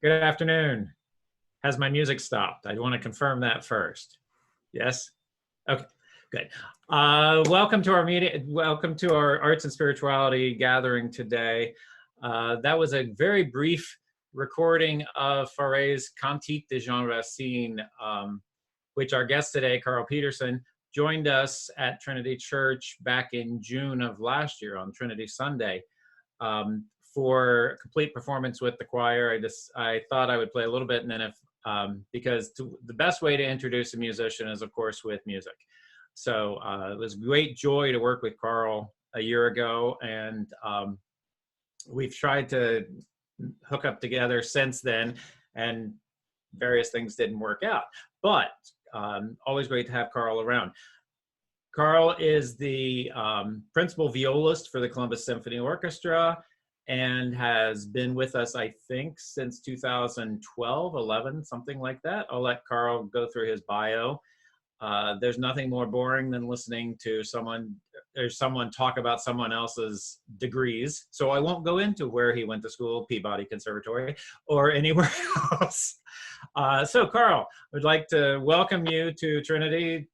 Good afternoon. Has my music stopped? I want to confirm that first. Yes? Okay, good. Welcome to our meeting. Welcome to our Arts and Spirituality gathering today. That was a very brief recording of Fauré's Cantique de Jean Racine, which our guest today, Karl Pedersen, joined us at Trinity Church back in June of last year on Trinity Sunday. For a complete performance with the choir. I thought I would play a little bit, and then because the best way to introduce a musician is, of course, with music. So it was great joy to work with Karl a year ago, and we've tried to hook up together since then, and various things didn't work out. But always great to have Karl around. Karl is the principal violist for the Columbus Symphony Orchestra, and has been with us, I think, since 2012, 11, something like that. I'll let Karl go through his bio. There's nothing more boring than listening to someone talk about someone else's degrees. So I won't go into where he went to school, Peabody Conservatory, or anywhere else. So Karl, I'd like to welcome you to Trinity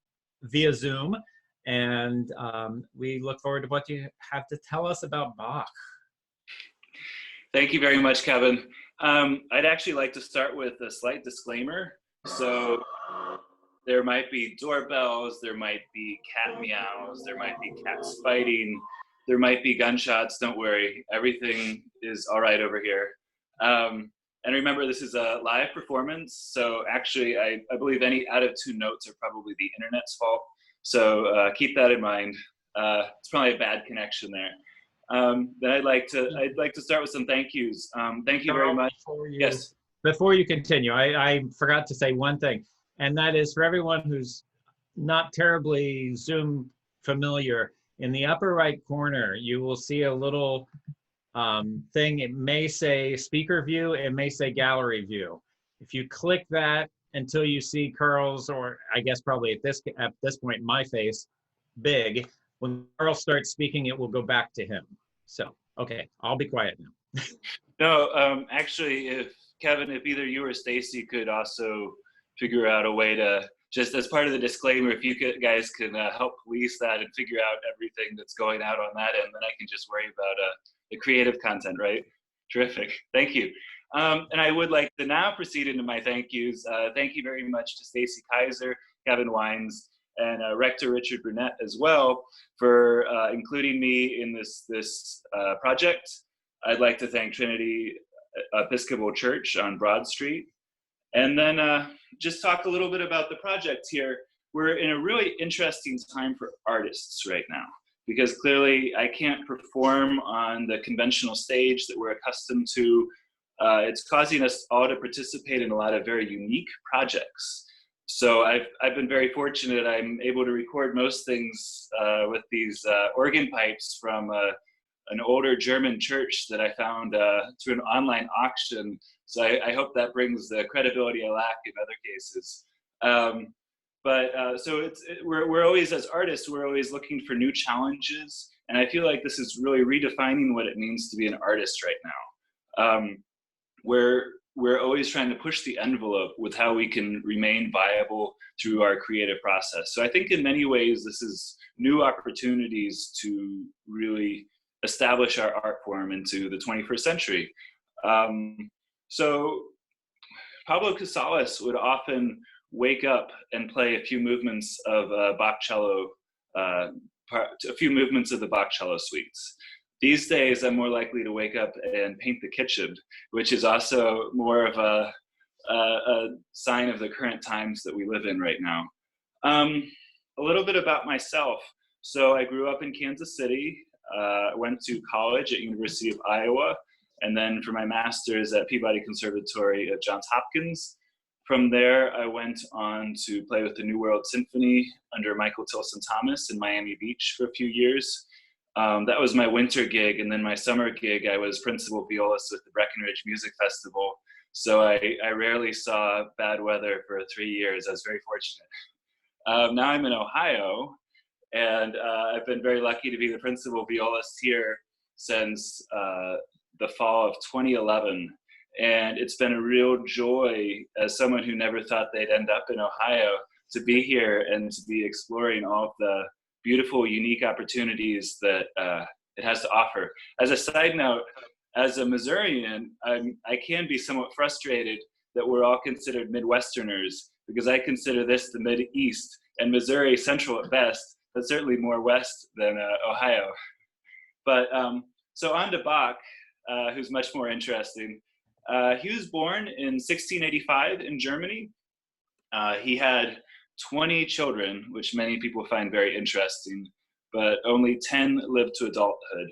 via Zoom. And we look forward to what you have to tell us about Bach. Thank you very much, Kevin. I'd actually like to start with a slight disclaimer. So there might be doorbells, there might be cat meows, there might be cats fighting, there might be gunshots. Don't worry, everything is all right over here. And remember, this is a live performance. So actually, I believe any out of two notes are probably the internet's fault. So keep that in mind. It's probably a bad connection there. Then I'd like to start with some thank yous. Thank you very much. Before you continue, I forgot to say one thing, and that is for everyone who's not terribly Zoom familiar, in the upper right corner, you will see a little thing. It may say speaker view, it may say gallery view. If you click that until you see Karl's, or I guess probably at this point, my face, big, when Karl starts speaking, it will go back to him. So, okay, I'll be quiet now. No, actually, if Kevin, if either you or Stacy could also figure out a way to, just as part of the disclaimer, if you guys can help police that and figure out everything that's going out on that end, then I can just worry about the creative content, right? Terrific, thank you. And I would like to now proceed into my thank yous. Thank you very much to Stacy Kaiser, Kevin Wines, and Rector Richard Burnett as well for including me in this project. I'd like to thank Trinity Episcopal Church on Broad Street. And then just talk a little bit about the project here. We're in a really interesting time for artists right now, because clearly I can't perform on the conventional stage that we're accustomed to. It's causing us all to participate in a lot of very unique projects. So I've been very fortunate. I'm able to record most things with these organ pipes from an older German church that I found through an online auction. So I hope that brings the credibility I lack in other cases. So we're always, as artists, we're always looking for new challenges. And I feel like this is really redefining what it means to be an artist right now. We're always trying to push the envelope with how we can remain viable through our creative process. So I think in many ways, this is new opportunities to really establish our art form into the 21st century. So Pablo Casals would often wake up and play a few movements of Bach cello, a few movements of the Bach cello suites. These days, I'm more likely to wake up and paint the kitchen, which is also more of a sign of the current times that we live in right now. A little bit about myself. So I grew up in Kansas City, went to college at University of Iowa, and then for my master's at Peabody Conservatory at Johns Hopkins. From there, I went on to play with the New World Symphony under Michael Tilson Thomas in Miami Beach for a few years. That was my winter gig, and then my summer gig, I was principal violist with the Breckenridge Music Festival. So I rarely saw bad weather for 3 years. I was very fortunate. Now I'm in Ohio, and I've been very lucky to be the principal violist here since the fall of 2011. And it's been a real joy, as someone who never thought they'd end up in Ohio, to be here and to be exploring all of the beautiful, unique opportunities that it has to offer. As a side note, as a Missourian, I can be somewhat frustrated that we're all considered Midwesterners, because I consider this the Mid-East, and Missouri central at best, but certainly more west than Ohio. But so on to Bach, who's much more interesting. He was born in 1685 in Germany. He had 20 children, which many people find very interesting, but only 10 lived to adulthood.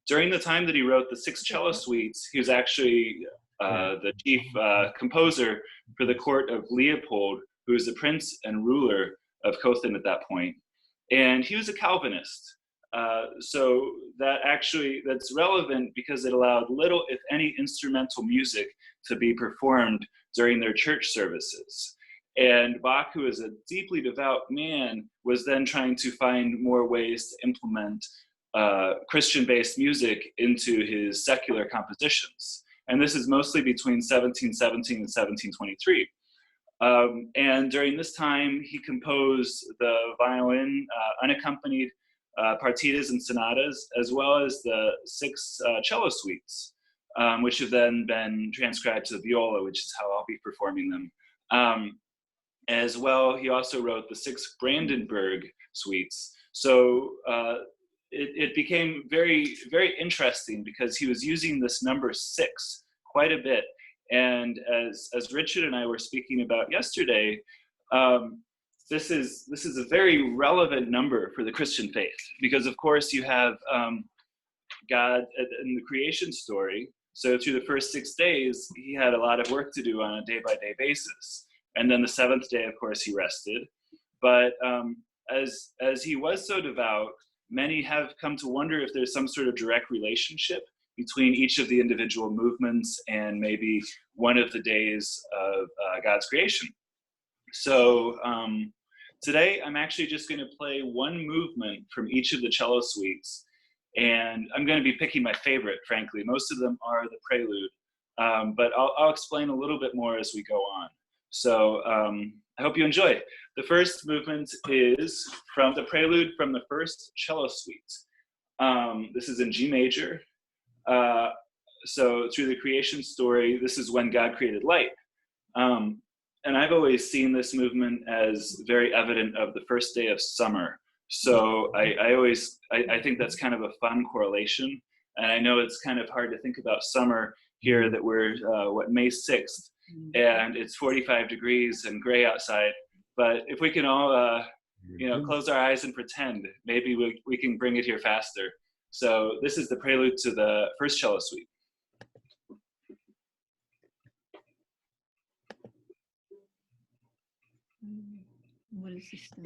During the time that he wrote the 6 cello suites, he was actually the chief composer for the court of Leopold, who was the prince and ruler of Cothen at that point. And he was a Calvinist. So that's relevant because it allowed little, if any, instrumental music to be performed during their church services. And Bach, who is a deeply devout man, was then trying to find more ways to implement Christian-based music into his secular compositions. And this is mostly between 1717 and 1723. And during this time, he composed the violin unaccompanied partitas and sonatas, as well as the 6 cello suites, which have then been transcribed to the viola, which is how I'll be performing them. As well, he also wrote the 6 Brandenburg suites. So it became very, very interesting because he was using this number 6 quite a bit. And as Richard and I were speaking about yesterday, this is a very relevant number for the Christian faith, because of course you have God in the creation story. So through the first 6 days, he had a lot of work to do on a day-by-day basis. And then the 7th day, of course, he rested. But as he was so devout, many have come to wonder if there's some sort of direct relationship between each of the individual movements and maybe one of the days of God's creation. So today, I'm actually just going to play one movement from each of the cello suites. And I'm going to be picking my favorite, frankly. Most of them are the prelude. But I'll explain a little bit more as we go on. So I hope you enjoy. The first movement is from the prelude from the first cello suite. This is in G major. So through the creation story, this is when God created light. And I've always seen this movement as very evident of the first day of summer. So I think that's kind of a fun correlation. And I know it's kind of hard to think about summer here that we're, May 6th, and it's 45 degrees and gray outside. But if we can all, close our eyes and pretend, maybe we can bring it here faster. So this is the prelude to the first cello suite. What is this thing?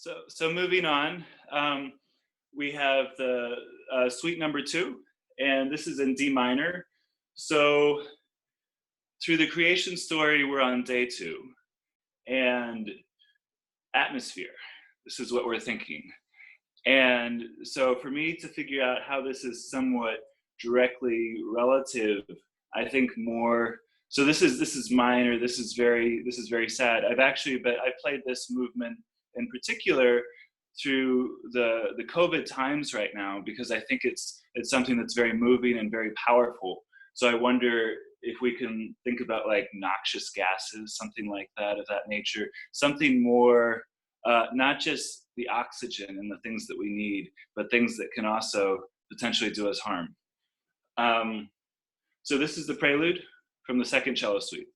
So moving on, we have the suite number 2, and this is in D minor. So through the creation story, we're on day 2, and atmosphere. This is what we're thinking. And so for me to figure out how this is somewhat directly relative, I think more. So this is minor. This is very sad. I've played this movement in particular through the COVID times right now, because I think it's something that's very moving and very powerful. So I wonder if we can think about like noxious gases, something like that, of that nature, something more, not just the oxygen and the things that we need, but things that can also potentially do us harm. So this is the prelude from the second cello suite.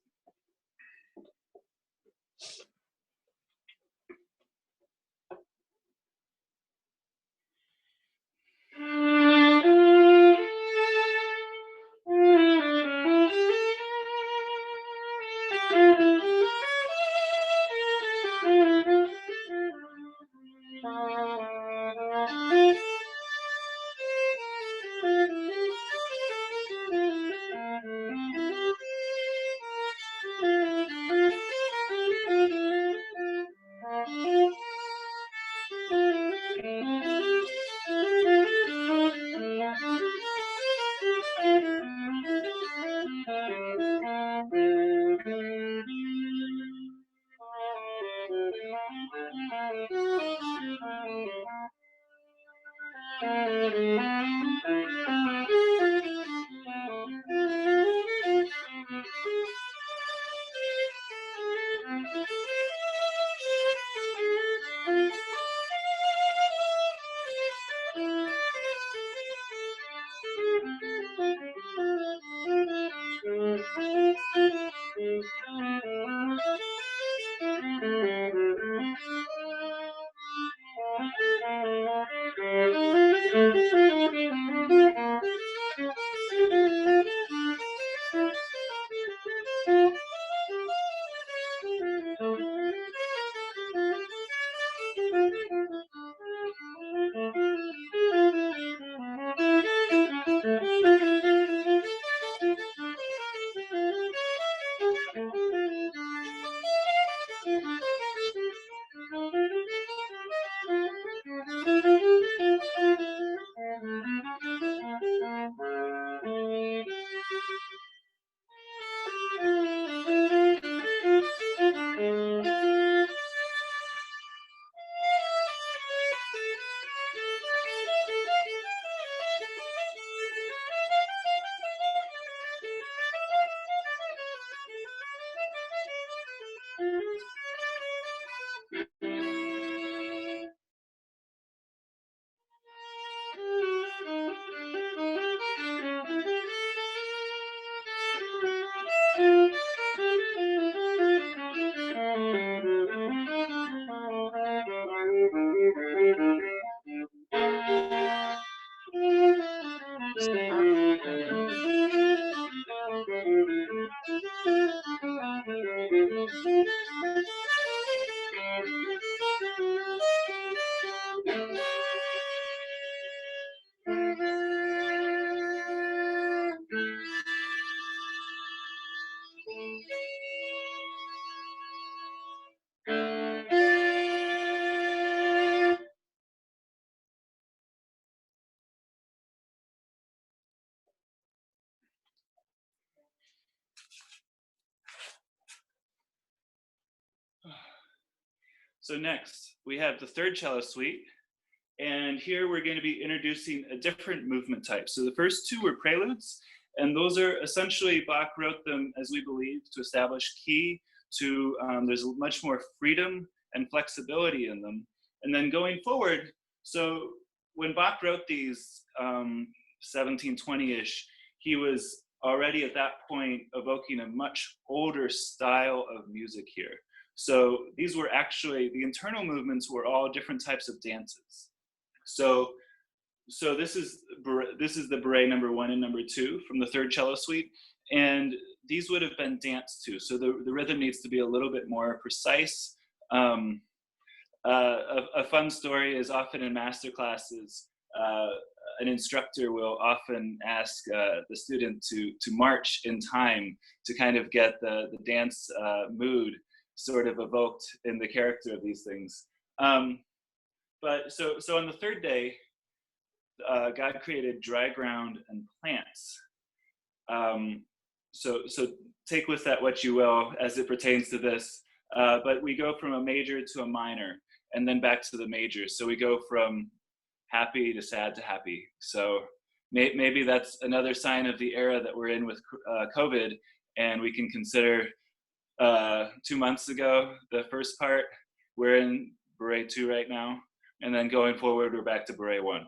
So next, we have the third cello suite, and here we're going to be introducing a different movement type. So the first two were preludes, and those are essentially, Bach wrote them, as we believe, to establish key, there's much more freedom and flexibility in them. And then going forward, so when Bach wrote these 1720-ish, he was already at that point evoking a much older style of music here. So these were actually, the internal movements were all different types of dances. So this is the Bourrée number 1 and number 2 from the third cello suite, and these would have been danced to. So the rhythm needs to be a little bit more precise, a fun story is often in master classes, an instructor will often ask the student to march in time to kind of get the dance mood sort of evoked in the character of these things. But so on the third day, God created dry ground and plants. So take with that what you will as it pertains to this. But we go from a major to a minor, and then back to the major. So we go from happy to sad to happy. So maybe that's another sign of the era that we're in with COVID, and we can consider 2 months ago, the first part, we're in beret 2 right now, and then going forward, we're back to beret 1.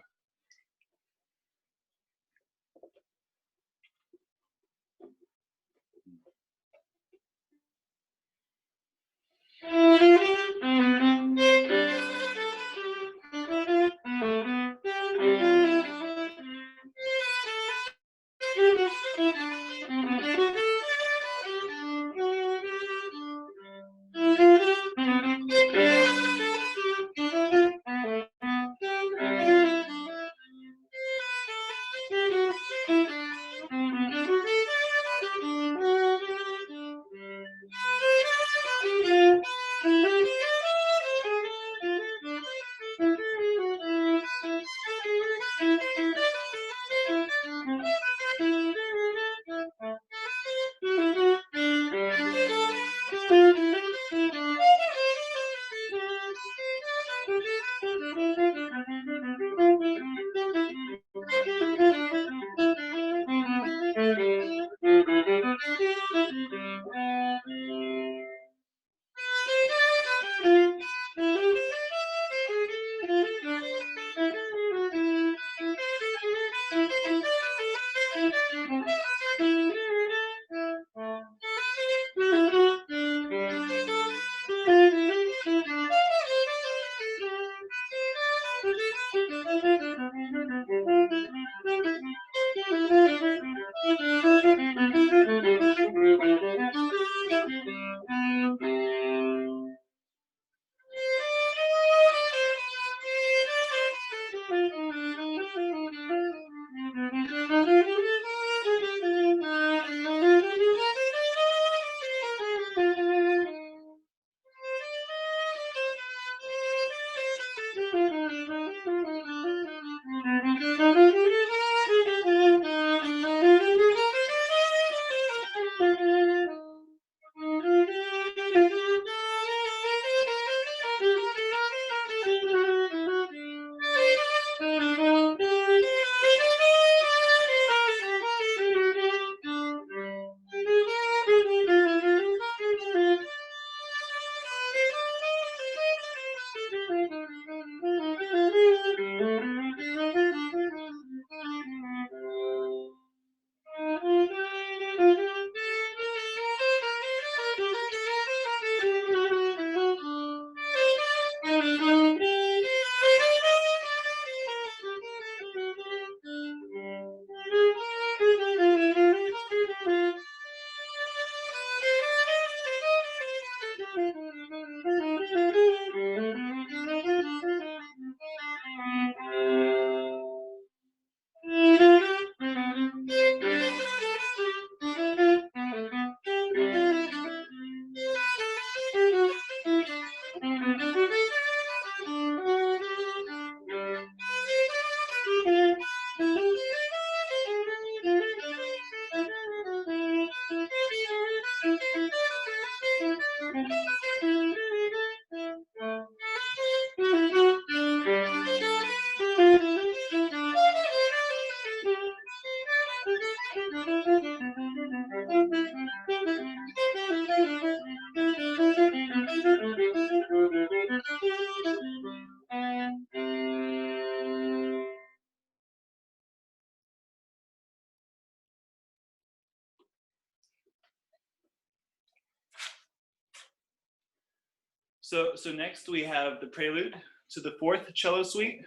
So next we have the prelude to the fourth cello suite.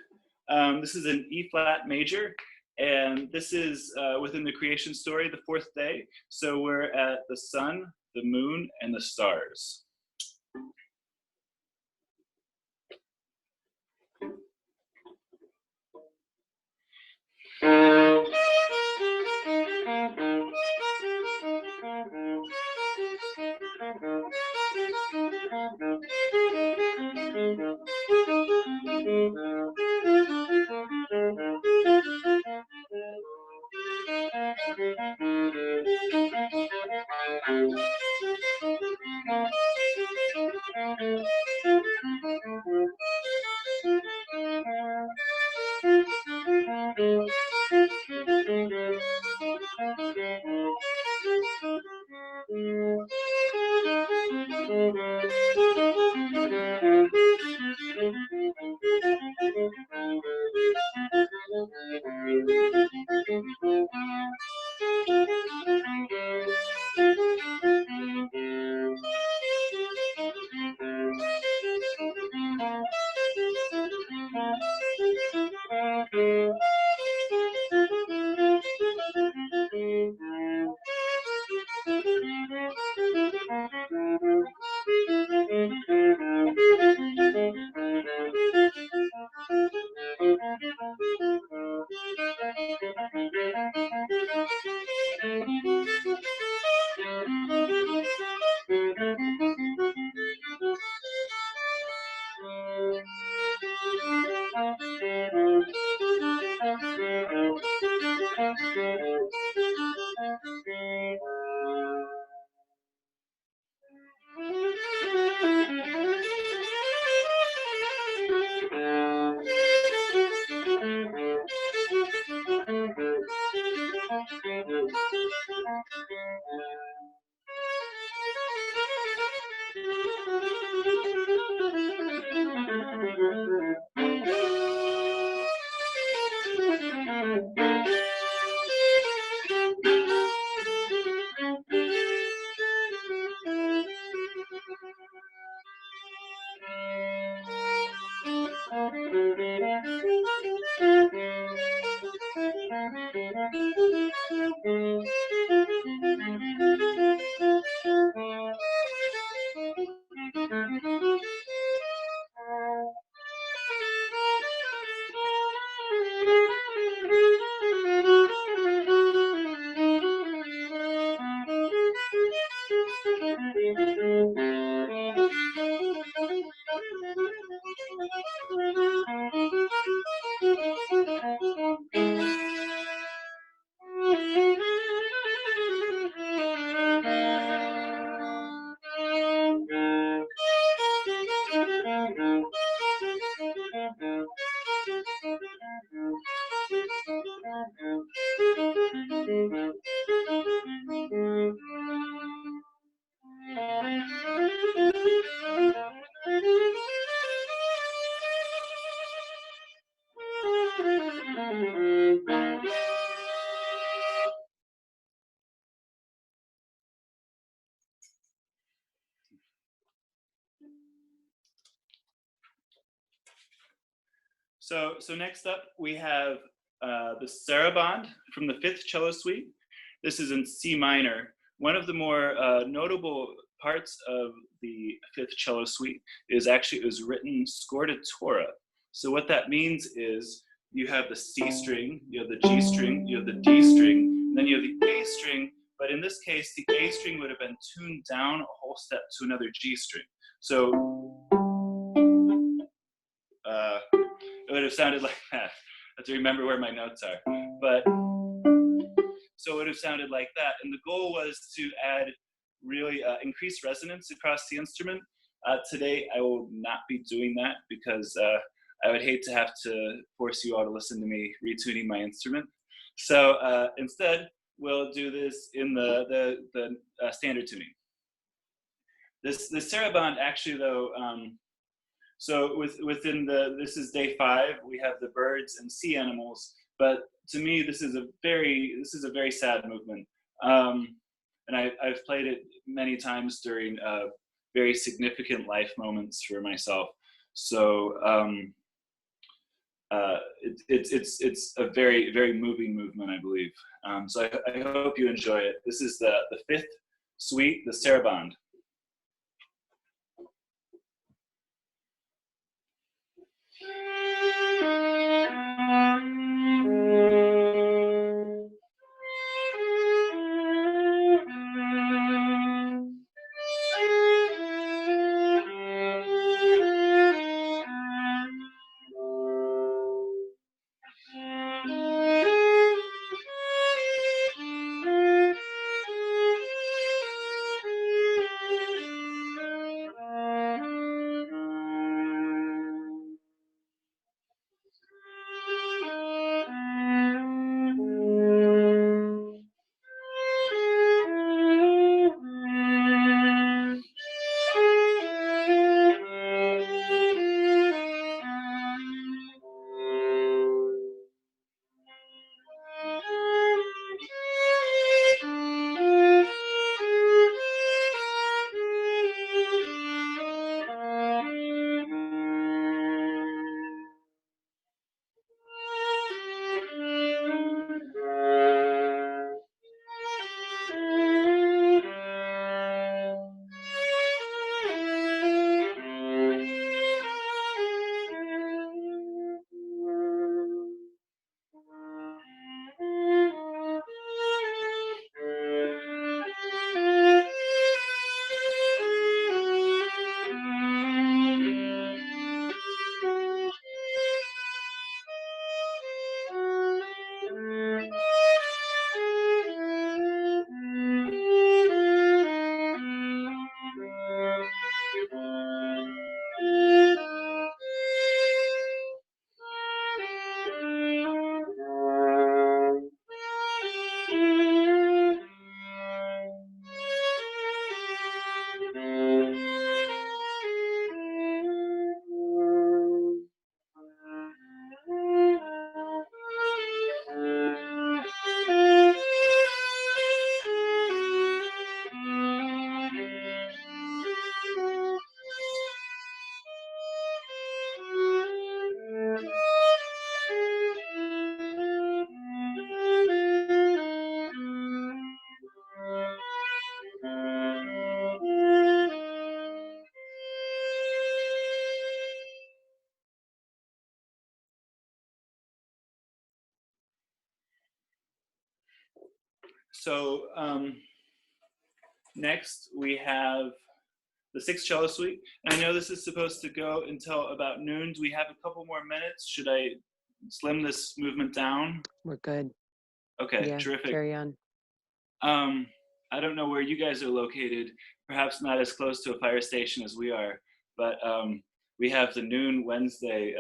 This is an E flat major, and this is within the creation story, the fourth day. So we're at the sun, the moon, and the stars. So next up we have the Sarabande from the Fifth Cello Suite. This is in C minor. One of the more notable parts of the Fifth Cello Suite is actually it was written scordatura. So what that means is you have the C string, you have the G string, you have the D string, and then you have the A string. But in this case, the A string would have been tuned down a whole step to another G string. So it would have sounded like that. I have to remember where my notes are. But so it would have sounded like that. And the goal was to add really increased resonance across the instrument. Today, I will not be doing that because I would hate to have to force you all to listen to me retuning my instrument. So instead, we'll do this in the standard tuning. This Sarabande actually though, so within this is day 5, we have the birds and sea animals, but to me, this is a very sad movement. And I've played it many times during very significant life moments for myself. So it's a very, very moving movement, I believe. So I hope you enjoy it. This is the 5th suite, the Sarabande. So next we have the 6th cello suite. And I know this is supposed to go until about noon. Do we have a couple more minutes? Should I slim this movement down? We're good. Okay, Yeah, terrific. carry on. I don't know where you guys are located, perhaps not as close to a fire station as we are, but we have the noon Wednesday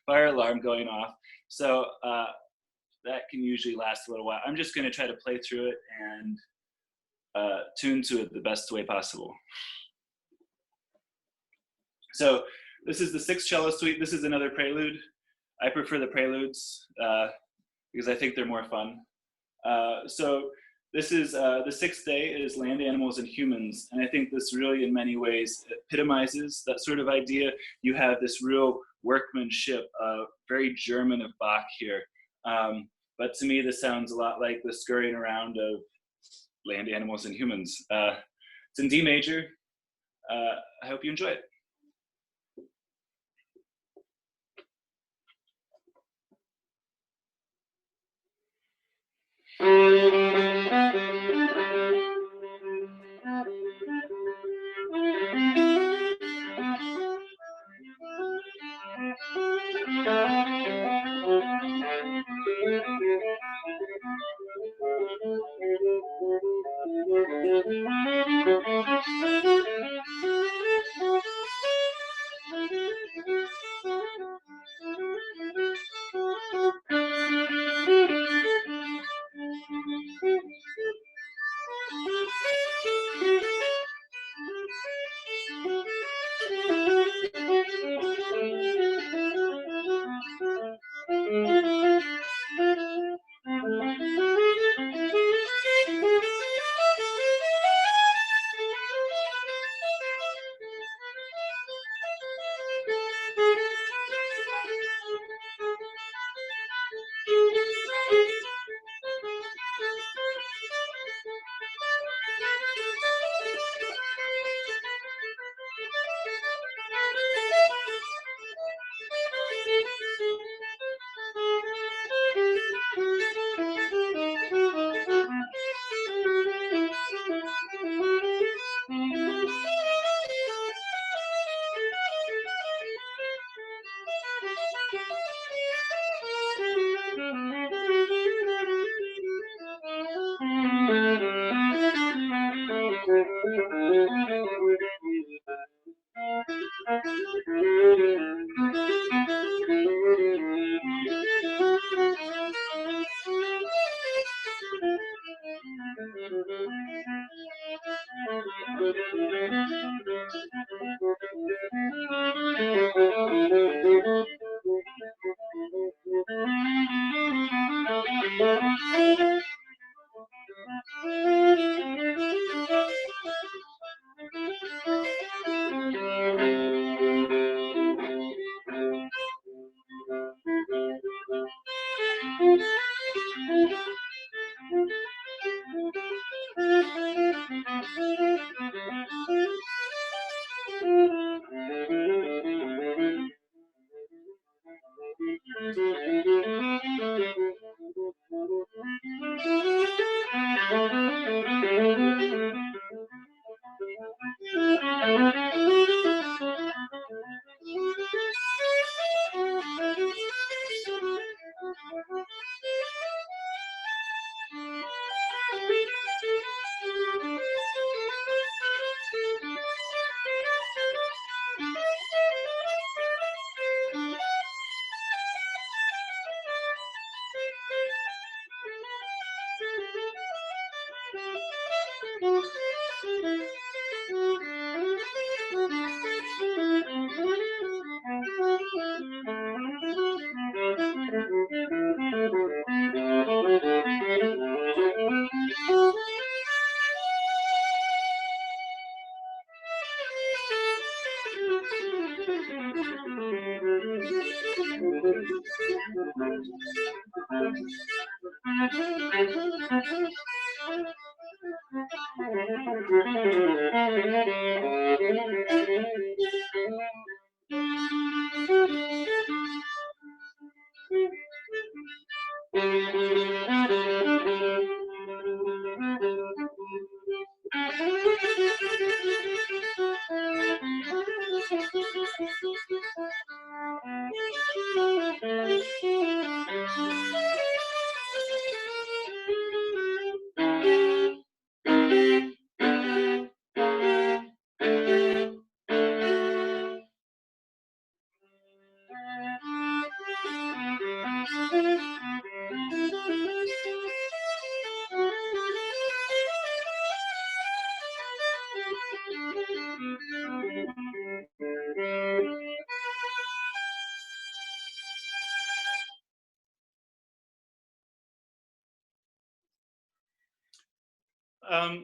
fire alarm going off. So that can usually last a little while. I'm just gonna try to play through it and tune to it the best way possible. So this is the 6th cello suite. This is another prelude. I prefer the preludes because I think they're more fun. So this is the 6th day is land, animals, and humans. And I think this really in many ways epitomizes that sort of idea. You have this real workmanship, very German of Bach here. But to me, this sounds a lot like the scurrying around of land, animals, and humans. It's in D major. I hope you enjoy it.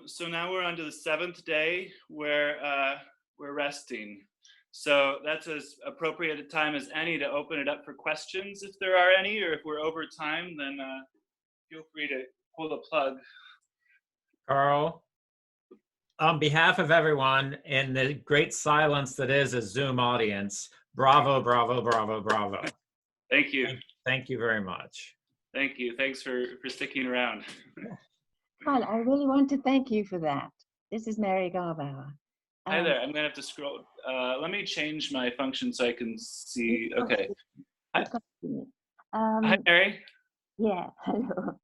So now we're on to the 7th day where we're resting. So that's as appropriate a time as any to open it up for questions if there are any, or if we're over time, then feel free to pull the plug. Karl, on behalf of everyone in the great silence that is a Zoom audience, bravo, bravo, bravo, bravo. Thank you. Thank you very much. Thank you. Thanks for sticking around. Karl, I really want to thank you for that. This is Mary Garbauer. Hi there. I'm gonna have to scroll. Let me change my function so I can see. Okay. Hi, hi Mary. Yeah, hello.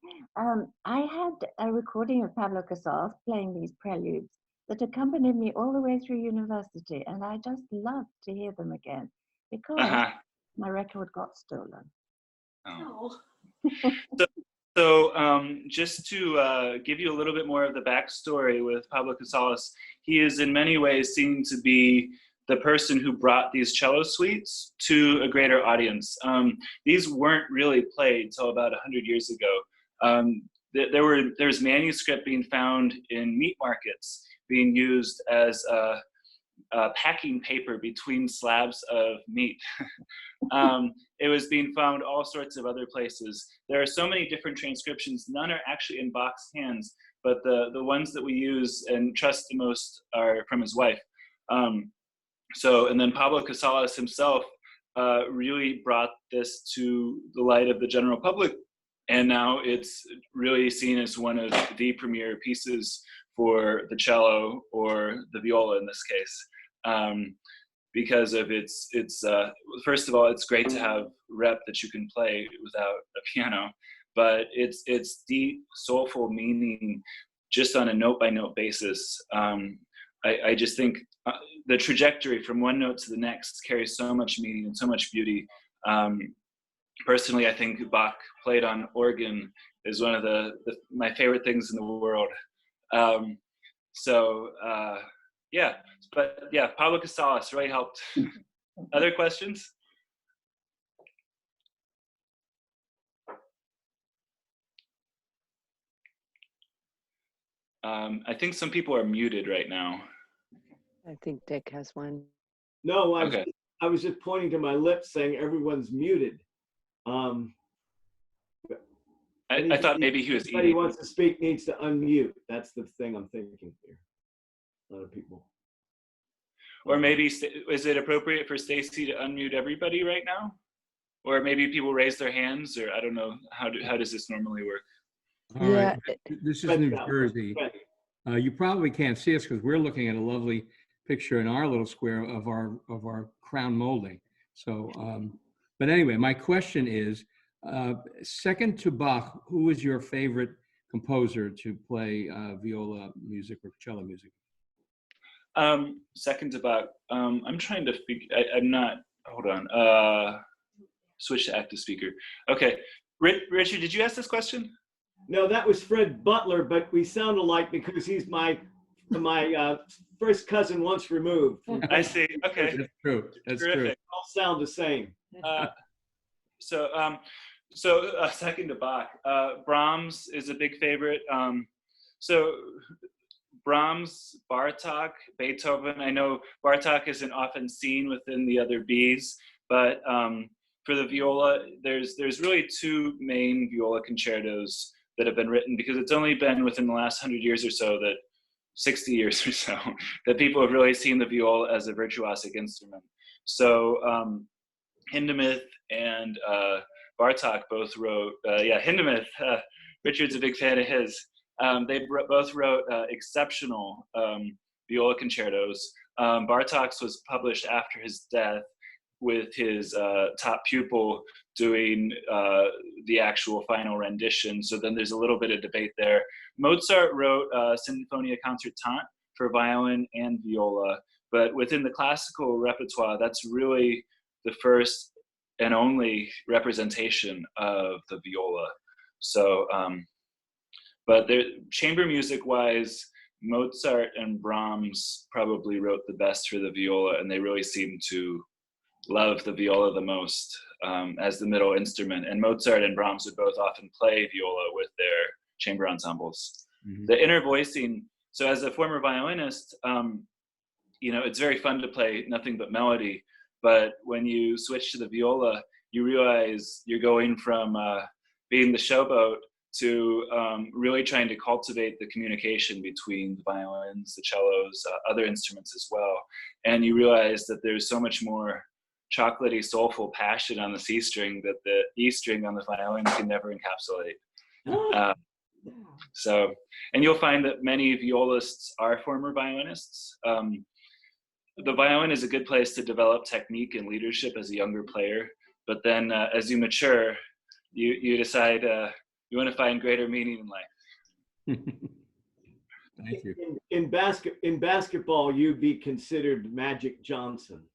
I had a recording of Pablo Casals playing these preludes that accompanied me all the way through university, and I just love to hear them again because my record got stolen. Oh. So just to give you a little bit more of the backstory with Pablo Casals, he is in many ways seen to be the person who brought these cello suites to a greater audience. These weren't really played till about 100 years ago. There's manuscript being found in meat markets being used as packing paper between slabs of meat. It was being found all sorts of other places. There are so many different transcriptions. None are actually in Bach's hands, but the ones that we use and trust the most are from his wife. And then Pablo Casals himself really brought this to the light of the general public, and now it's really seen as one of the premier pieces for the cello or the viola in this case. Because of its first of all, it's great to have rep that you can play without a piano, but it's deep, soulful meaning just on a note-by-note basis. I just think the trajectory from one note to the next carries so much meaning and so much beauty. Personally, I think Bach played on organ is one of my favorite things in the world. Yeah, but yeah, Pablo Casals really helped. Other questions? I think some people are muted right now. I think Dick has one. No, Okay. I was just pointing to my lips saying everyone's muted. I thought maybe he was anybody eating. who wants to speak needs to unmute. That's the thing I'm thinking here. A lot of people. Or maybe, is it appropriate for Stacy to unmute everybody right now? Or maybe people raise their hands, or I don't know, how does this normally work? All Yeah. right, this is New Jersey. You probably can't see us because we're looking at a lovely picture in our little square of our crown molding. So, but anyway, my question is, second to Bach, who is your favorite composer to play viola music or cello music? Second to Bach, I'm trying to figure, I'm not, hold on, switch to active speaker. Okay, Richard, did you ask this question? No, that was Fred Butler, but we sound alike because he's my first cousin once removed. I see, okay. That's true, that's Terrific. true. All sound the same. Second to Bach, Brahms is a big favorite. So Brahms, Bartók, Beethoven. I know Bartók isn't often seen within the other Bs, but for the viola, there's really two main viola concertos that have been written, because it's only been within the last 100 years or so, 60 years or so, that people have really seen the viola as a virtuosic instrument. So Hindemith and Bartók both wrote, Hindemith, Richard's a big fan of his. They both wrote exceptional viola concertos. Bartók's was published after his death, with his top pupil doing the actual final rendition. So then there's a little bit of debate there. Mozart wrote Sinfonia Concertante for violin and viola, but within the classical repertoire, that's really the first and only representation of the viola. So, but chamber music wise, Mozart and Brahms probably wrote the best for the viola, and they really seem to love the viola the most as the middle instrument. And Mozart and Brahms would both often play viola with their chamber ensembles. Mhm. The inner voicing, so as a former violinist, you know, it's very fun to play nothing but melody, but when you switch to the viola, you realize you're going from being the showboat to really trying to cultivate the communication between the violins, the cellos, other instruments as well. And you realize that there's so much more chocolatey, soulful passion on the C string that the E string on the violin can never encapsulate. So, and you'll find that many violists are former violinists. The violin is a good place to develop technique and leadership as a younger player, but then as you mature, you decide you want to find greater meaning in life. Thank you. In basketball, you'd be considered Magic Johnson.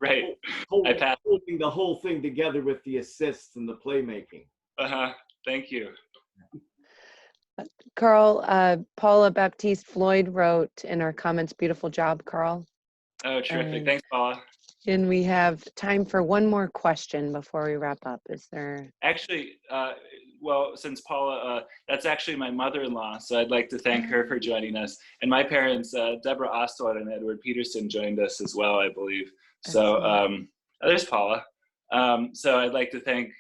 Right. Holding, passed. holding the whole thing together with the assists and the playmaking. Thank you. Karl, Paula Baptiste Floyd wrote in our comments, beautiful job, Karl. Oh, terrific. Thanks, Paula. And we have time for one more question before we wrap up. Is there? Actually, well, since Paula, that's actually my mother-in-law, so I'd like to thank her for joining us. And my parents, Deborah Ostwald and Edward Pedersen, joined us as well, I believe. So there's Paula. So I'd like to thank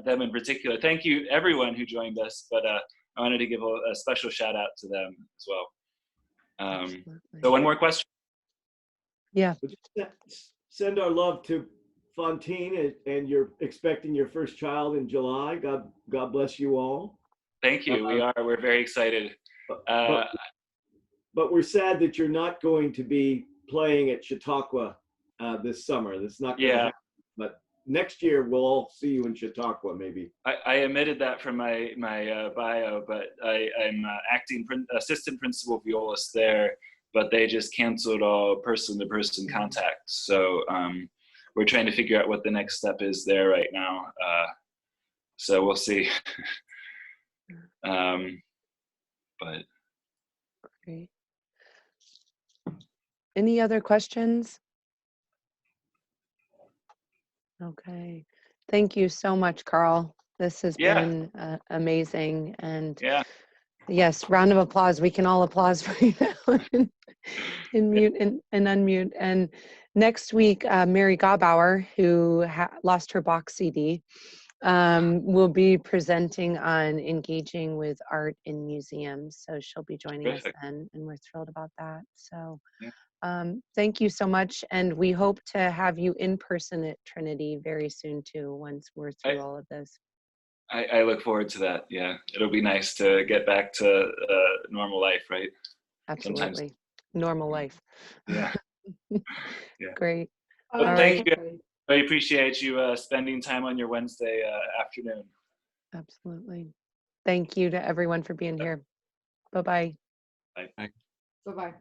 them in particular. Thank you, everyone who joined us, but I wanted to give a special shout out to them as well. So one more question. Yeah. Send our love to Fontaine, and you're expecting your first child in July. God bless you all. Thank you. We're very excited. But we're sad that you're not going to be playing at Chautauqua this summer. That's not going to happen. But next year we'll all see you in Chautauqua, maybe. I omitted that from my bio, but I'm acting assistant principal violist there, but they just canceled all person-to-person contact. So we're trying to figure out what the next step is there right now. So we'll see. But Great. Any other questions? Okay. Thank you so much, Karl. This has been amazing. And yes, round of applause. We can all applause for you now in mute and unmute. And next week, Mary Gobauer, who lost her Bach CD, will be presenting on engaging with art in museums. So she'll be joining us then, and we're thrilled about that. So thank you so much. And we hope to have you in person at Trinity very soon too, once we're through all of this. I look forward to that. Yeah, it'll be nice to get back to normal life, right? Absolutely. Sometimes. Normal life. Yeah. Great. Well, thank you. I appreciate you spending time on your Wednesday afternoon. Absolutely. Thank you to everyone for being here. Bye-bye. Bye. Bye-bye.